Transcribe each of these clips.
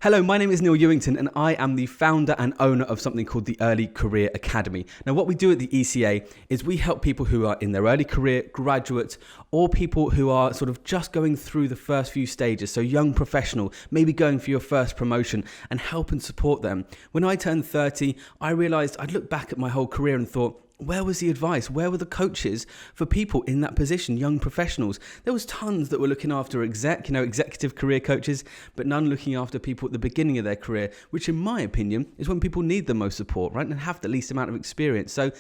Hello, my name is Neil Ewington and I am the founder and owner of something called the Early Career Academy. Now, what we do at the ECA is we help people who are in their early career, graduates, or people who are sort of just going through the first few stages, so young professional, maybe going for your first promotion, and help and support them. When I turned 30, I realized I'd looked back at my whole career and thought, where was the advice? Where were the coaches for people in that position, young professionals? There was tons that were looking after executive career coaches, but none looking after people at the beginning of their career, which in my opinion is when people need the most support, right? And have the least amount of experience. So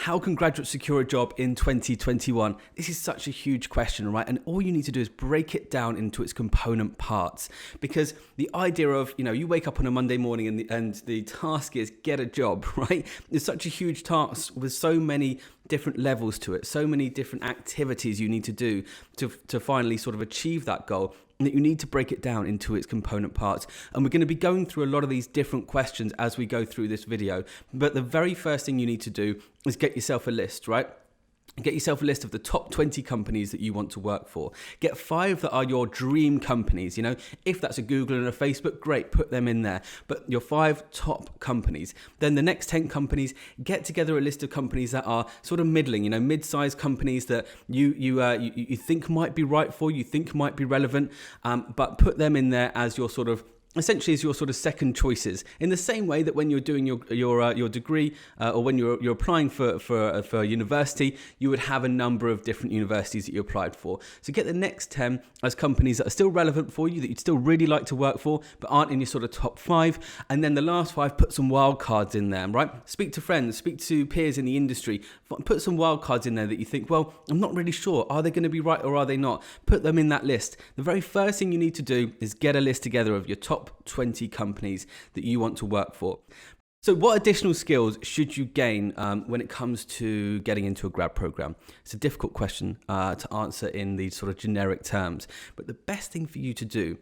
how can graduates secure a job in 2021? This is such a huge question, right? And all you need to do is break it down into its component parts. Because the idea of, you wake up on a Monday morning and the task is get a job, right? It's such a huge task with so many different levels to it, so many different activities you need to do to finally sort of achieve that goal, and that you need to break it down into its component parts. And we're going to be going through a lot of these different questions as we go through this video. But the very first thing you need to do is get yourself a list, right? Get yourself a list of the top 20 companies that you want to work for. Get 5 that are your dream companies. If that's a Google and a Facebook, great, put them in there. But your 5 top companies. Then the next 10 companies, get together a list of companies that are sort of middling, mid-sized companies that you think might be right for you, think might be relevant, but put them in there as your sort of second choices, in the same way that when you're doing your degree or when you're applying for university, you would have a number of different universities that you applied for. So get the next 10 as companies that are still relevant for you, that you'd still really like to work for, but aren't in your sort of top 5. And then the last 5, put some wild cards in there, right? Speak to friends, speak to peers in the industry, put some wild cards in there that you think, well, I'm not really sure. Are they going to be right or are they not? Put them in that list. The very first thing you need to do is get a list together of your top 20 companies that you want to work for. So what additional skills should you gain when it comes to getting into a grad program? It's a difficult question to answer in these sort of generic terms, but the best thing for you to do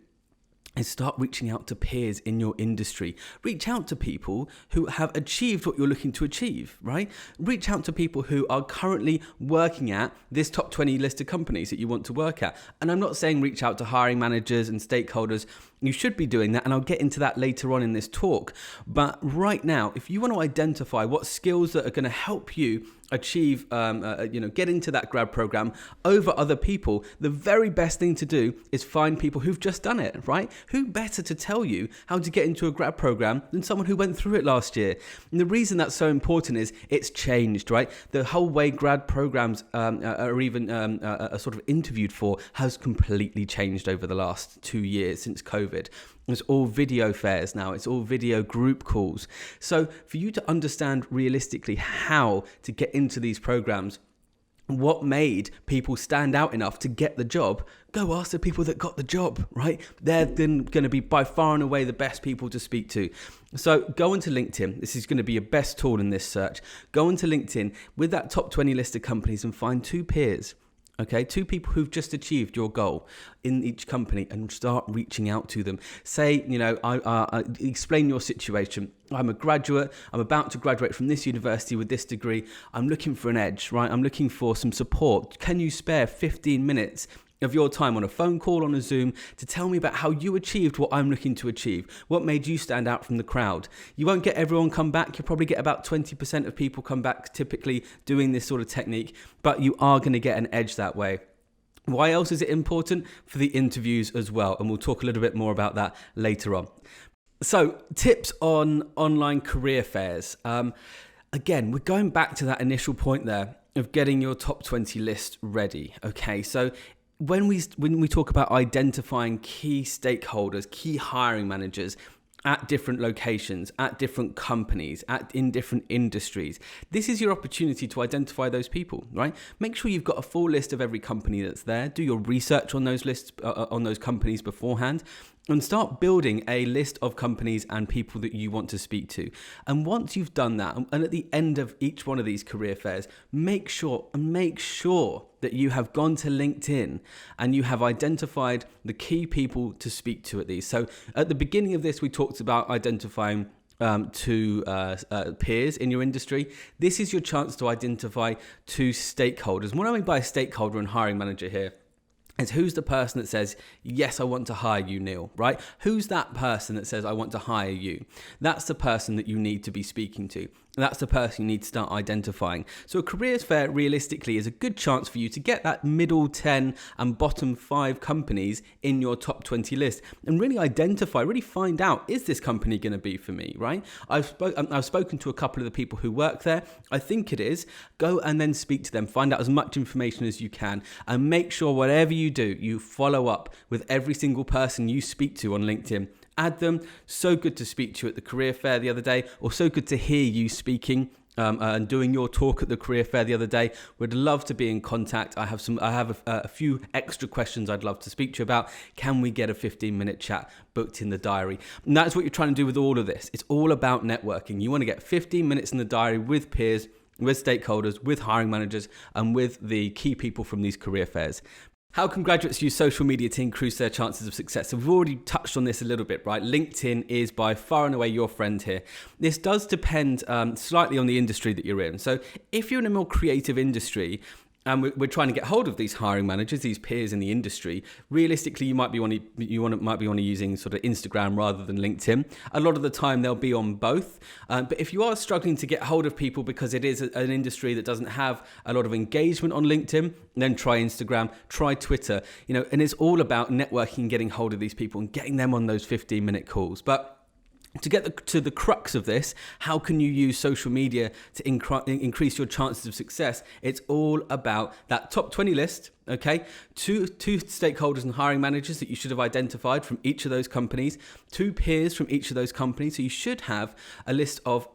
is start reaching out to peers in your industry. Reach out to people who have achieved what you're looking to achieve, right? Reach out to people who are currently working at this top 20 list of companies that you want to work at. And I'm not saying reach out to hiring managers and stakeholders. You should be doing that, and I'll get into that later on in this talk. But right now, if you want to identify what skills that are going to help you achieve, get into that grad program over other people, the very best thing to do is find people who've just done it, right? Who better to tell you how to get into a grad program than someone who went through it last year? And the reason that's so important is it's changed, right? The whole way grad programs are even sort of interviewed for has completely changed over the last 2 years since COVID. It's all video fairs now. It's all video group calls. So for you to understand realistically how to get into these programs, what made people stand out enough to get the job, go ask the people that got the job, right? They're then going to be by far and away the best people to speak to. So go onto LinkedIn. This is going to be your best tool in this search. Go onto LinkedIn with that top 20 list of companies and find 2 peers. Okay, 2 people who've just achieved your goal in each company and start reaching out to them. Say, explain your situation. I'm a graduate. I'm about to graduate from this university with this degree. I'm looking for an edge, right? I'm looking for some support. Can you spare 15 minutes of your time on a phone call, on a Zoom, to tell me about how you achieved what I'm looking to achieve? What made you stand out from the crowd? You won't get everyone come back. You'll probably get about 20% of people come back typically doing this sort of technique, but you are going to get an edge that way. Why else is it important? For the interviews as well, and we'll talk a little bit more about that later on. So, tips on online career fairs. Again, we're going back to that initial point there of getting your top 20 list ready. Okay, so when we talk about identifying key stakeholders, key hiring managers at different locations, at different companies, in different industries, this is your opportunity to identify those people, right? Make sure you've got a full list of every company that's there. Do your research on those lists, on those companies beforehand, and start building a list of companies and people that you want to speak to. And once you've done that, and at the end of each one of these career fairs, make sure that you have gone to LinkedIn and you have identified the key people to speak to at these. So at the beginning of this, we talked about identifying to peers in your industry. This is your chance to identify 2 stakeholders. What I mean by a stakeholder and hiring manager here is who's the person that says, yes, I want to hire you, Neil, right? Who's that person that says, I want to hire you? That's the person that you need to be speaking to. That's the person you need to start identifying. So a careers fair realistically is a good chance for you to get that middle 10 and bottom 5 companies in your top 20 list and really identify, really find out, is this company going to be for me, right? I've spoken to a couple of the people who work there. I think it is. Go and then speak to them, find out as much information as you can, and make sure whatever you do, you follow up with every single person you speak to on LinkedIn. Add them. So good to speak to you at the career fair the other day, or so good to hear you speaking and doing your talk at the career fair the other day. Would love to be in contact. I have a few extra questions I'd love to speak to you about. Can we get a 15-minute chat booked in the diary? And that's what you're trying to do with all of this. It's all about networking. You want to get 15 minutes in the diary with peers, with stakeholders, with hiring managers, and with the key people from these career fairs. How can graduates use social media to increase their chances of success? So we've already touched on this a little bit, right? LinkedIn is by far and away your friend here. This does depend slightly on the industry that you're in. So if you're in a more creative industry, and we're trying to get hold of these hiring managers, these peers in the industry, realistically, you might be using sort of Instagram rather than LinkedIn. A lot of the time, they'll be on both. But if you are struggling to get hold of people because it is an industry that doesn't have a lot of engagement on LinkedIn, then try Instagram, try Twitter. And it's all about networking and getting hold of these people and getting them on those 15-minute calls. But to get to the crux of this, how can you use social media to increase your chances of success? It's all about that top 20 list, okay? Two stakeholders and hiring managers that you should have identified from each of those companies, 2 peers from each of those companies. So you should have a list of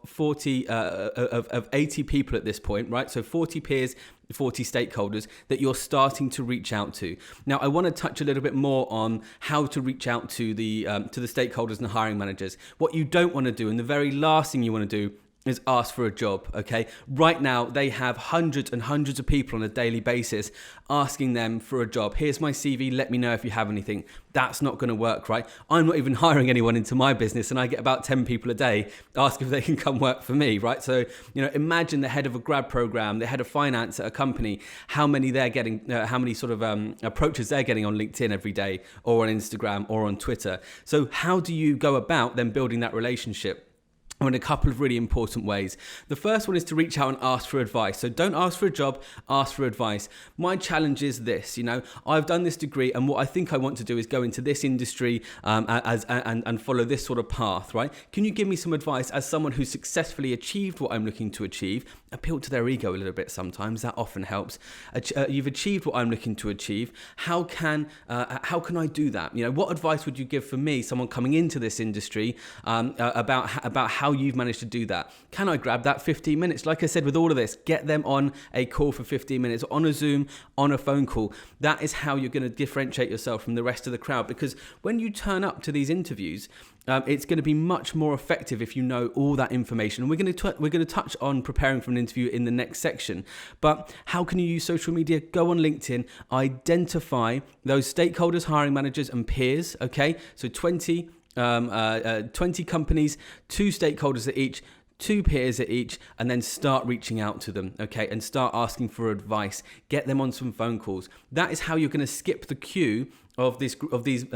80 people at this point, right? So 40 peers, 40 stakeholders that you're starting to reach out to. Now, I want to touch a little bit more on how to reach out to the stakeholders and hiring managers. What you don't want to do, and the very last thing you want to do, is ask for a job, okay? Right now, they have hundreds and hundreds of people on a daily basis asking them for a job. Here's my CV, let me know if you have anything. That's not going to work, right? I'm not even hiring anyone into my business, and I get about 10 people a day ask if they can come work for me, right? So, imagine the head of a grad program, the head of finance at a company, how many they're getting, how many sort of approaches they're getting on LinkedIn every day, or on Instagram, or on Twitter. So how do you go about then building that relationship? In a couple of really important ways. The first one is to reach out and ask for advice. So don't ask for a job, ask for advice. My challenge is this, I've done this degree, and what I think I want to do is go into this industry and follow this sort of path, right? Can you give me some advice as someone who's successfully achieved what I'm looking to achieve? Appeal to their ego a little bit sometimes. That often helps. You've achieved what I'm looking to achieve. How can I do that? What advice would you give for me, someone coming into this industry, about how you've managed to do that? Can I grab that 15 minutes? Like I said, with all of this, get them on a call for 15 minutes, on a Zoom, on a phone call. That is how you're going to differentiate yourself from the rest of the crowd, because when you turn up to these interviews, it's going to be much more effective if you know all that information. And we're going to touch on preparing for an interview in the next section. But how can you use social media? Go on LinkedIn, identify those stakeholders, hiring managers, and peers. Okay, so 20 companies, 2 stakeholders at each, 2 peers at each, and then start reaching out to them, okay, and start asking for advice. Get them on some phone calls. That is how you're going to skip the queue of these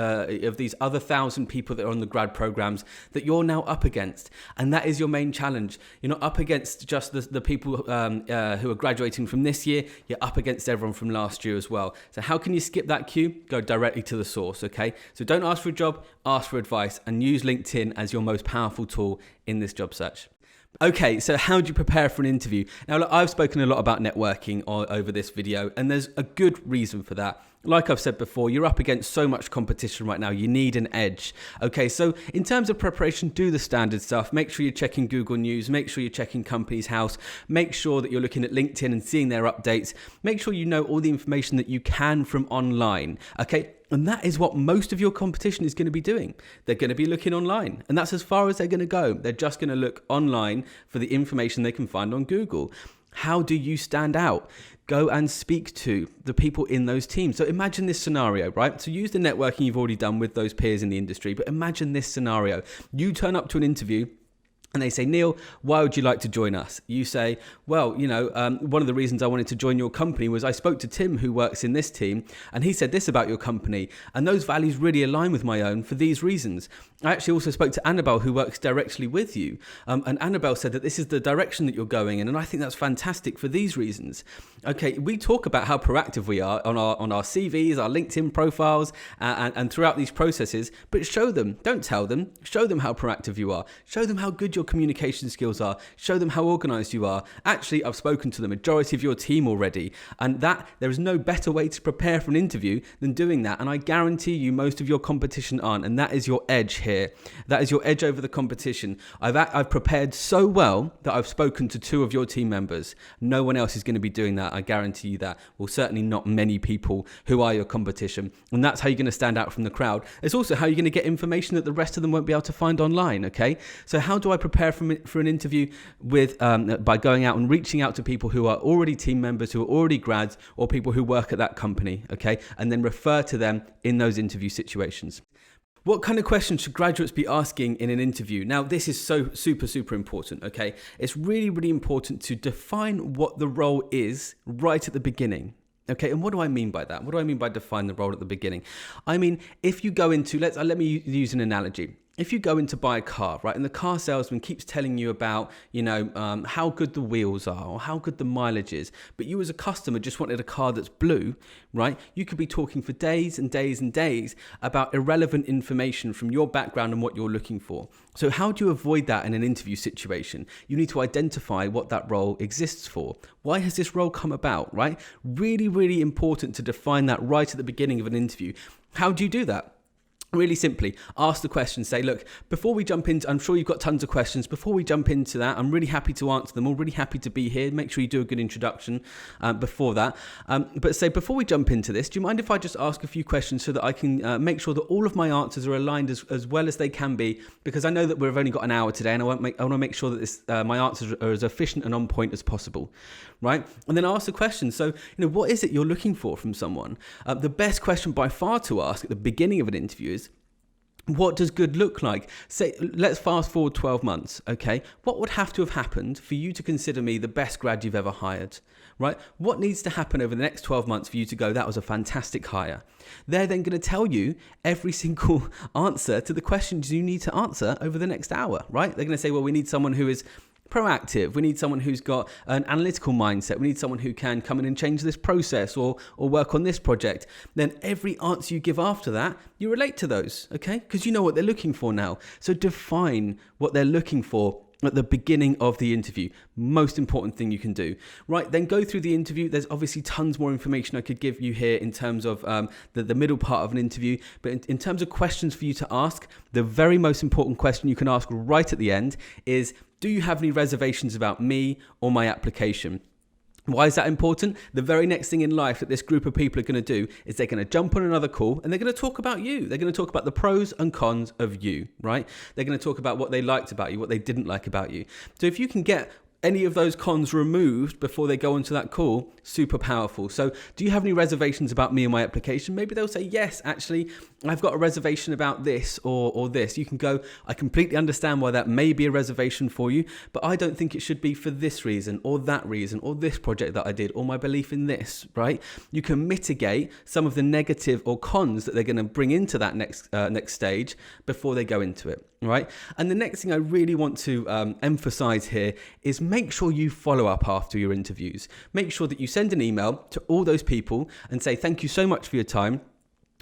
other 1,000 people that are on the grad programs that you're now up against. And that is your main challenge. You're not up against just the people who are graduating from this year. You're up against everyone from last year as well. So how can you skip that queue? Go directly to the source, okay? So don't ask for a job, ask for advice, and use LinkedIn as your most powerful tool in this job search. Okay, so how do you prepare for an interview? Now, look, I've spoken a lot about networking over this video, and there's a good reason for that. Like I've said before, you're up against so much competition right now. You need an edge. Okay, so in terms of preparation, do the standard stuff. Make sure you're checking Google News. Make sure you're checking Companies House. Make sure that you're looking at LinkedIn and seeing their updates. Make sure you know all the information that you can from online. Okay, and that is what most of your competition is going to be doing. They're going to be looking online, and that's as far as they're going to go. They're just going to look online for the information they can find on Google. How do you stand out? Go and speak to the people in those teams. So imagine this scenario, right? So use the networking you've already done with those peers in the industry, but imagine this scenario. You turn up to an interview and they say, Neil, why would you like to join us? You say, well, one of the reasons I wanted to join your company was I spoke to Tim, who works in this team, and he said this about your company. And those values really align with my own for these reasons. I actually also spoke to Annabelle, who works directly with you. And Annabelle said that this is the direction that you're going in. And I think that's fantastic for these reasons. Okay, we talk about how proactive we are on our CVs, our LinkedIn profiles, and throughout these processes. But show them, don't tell them, show them how proactive you are. Show them how good your communication skills are. Show them how organized you are. Actually, I've spoken to the majority of your team already, and that there is no better way to prepare for an interview than doing that. And I guarantee you most of your competition aren't, and that is your edge here. That is your edge over the competition. I've prepared so well that I've spoken to 2 of your team members. No one else is going to be doing that. I guarantee you that. Well, certainly not many people who are your competition. And that's how you're going to stand out from the crowd. It's also how you're going to get information that the rest of them won't be able to find online. Okay. So how do I prepare for an interview by going out and reaching out to people who are already team members, who are already grads, or people who work at that company, okay, and then refer to them in those interview situations. What kind of questions should graduates be asking in an interview? Now, this is so super important, okay? It's really, really important to define what the role is right at the beginning. Okay, and what do I mean by that? What do I mean by define the role at the beginning? I mean, if you go into, let me use an analogy. If you go in to buy a car, right, and the car salesman keeps telling you about, how good the wheels are or how good the mileage is, but you as a customer just wanted a car that's blue, right, you could be talking for days and days and days about irrelevant information from your background and what you're looking for. So how do you avoid that in an interview situation? You need to identify what that role exists for. Why has this role come about, right? Really, really important to define that right at the beginning of an interview. How do you do that? Really simply, ask the question, say, look, before we jump into, I'm sure you've got tons of questions. Before we jump into that, I'm really happy to answer them. I'm really happy to be here. Make sure you do a good introduction before that. But say, before we jump into this, do you mind if I just ask a few questions so that I can make sure that all of my answers are aligned as well as they can be? Because I know that we've only got an hour today, and I want to make sure that my answers are as efficient and on point as possible, right? And then ask the question. So, what is it you're looking for from someone? The best question by far to ask at the beginning of an interview is, what does good look like? Say, let's fast forward 12 months, okay? What would have to have happened for you to consider me the best grad you've ever hired, right? What needs to happen over the next 12 months for you to go, that was a fantastic hire? They're then going to tell you every single answer to the questions you need to answer over the next hour, right? They're going to say, well, we need someone who is proactive. We need someone who's got an analytical mindset. We need someone who can come in and change this process or work on this project. Then every answer you give after that, you relate to those, okay? Because you know what they're looking for now. So define what they're looking for at the beginning of the interview. Most important thing you can do, right? Then go through the interview. There's obviously tons more information I could give you here in terms of the middle part of an interview. But in terms of questions for you to ask, the very most important question you can ask right at the end is, do you have any reservations about me or my application? Why is that important? The very next thing in life that this group of people are going to do is they're going to jump on another call and they're going to talk about you. They're going to talk about the pros and cons of you, right? They're going to talk about what they liked about you, what they didn't like about you. So if you can get any of those cons removed before they go into that call, super powerful. So do you have any reservations about me and my application? Maybe they'll say, yes, actually, I've got a reservation about this or this. You can go, I completely understand why that may be a reservation for you, but I don't think it should be for this reason or this project that I did or my belief in this, right? You can mitigate some of the negative or cons that they're going to bring into that next stage before they go into it. Right. And the next thing I really want to emphasize here is make sure you follow up after your interviews. Make sure that you send an email to all those people and say, thank you so much for your time.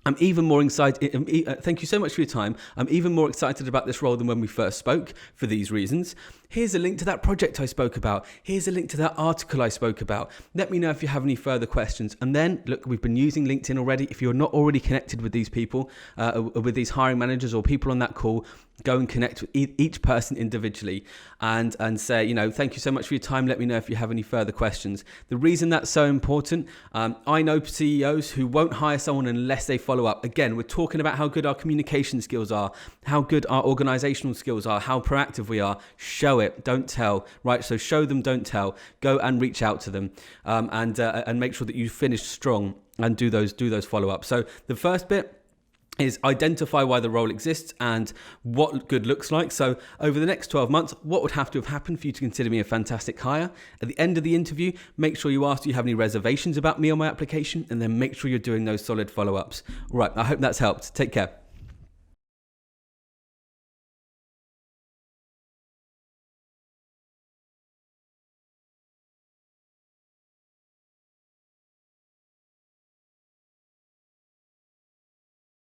I'm even more excited. Thank you so much for your time. I'm even more excited about this role than when we first spoke for these reasons. Here's a link to that project I spoke about. Here's a link to that article I spoke about. Let me know if you have any further questions. And then, look, we've been using LinkedIn already. If you're not already connected with these people, with these hiring managers or people on that call, go and connect with each person individually and say, thank you so much for your time. Let me know if you have any further questions. The reason that's so important, I know CEOs who won't hire someone unless they follow up. Again, we're talking about how good our communication skills are, how good our organizational skills are, how proactive we are. Show it, don't tell, right? So show them, don't tell. Go and reach out to them and make sure that you finish strong and do those follow-ups. So the first bit, is identify why the role exists and what good looks like. So over the next 12 months, what would have to have happened for you to consider me a fantastic hire? At the end of the interview, make sure you ask, do you have any reservations about me or my application? And then make sure you're doing those solid follow-ups. All right, I hope that's helped. Take care.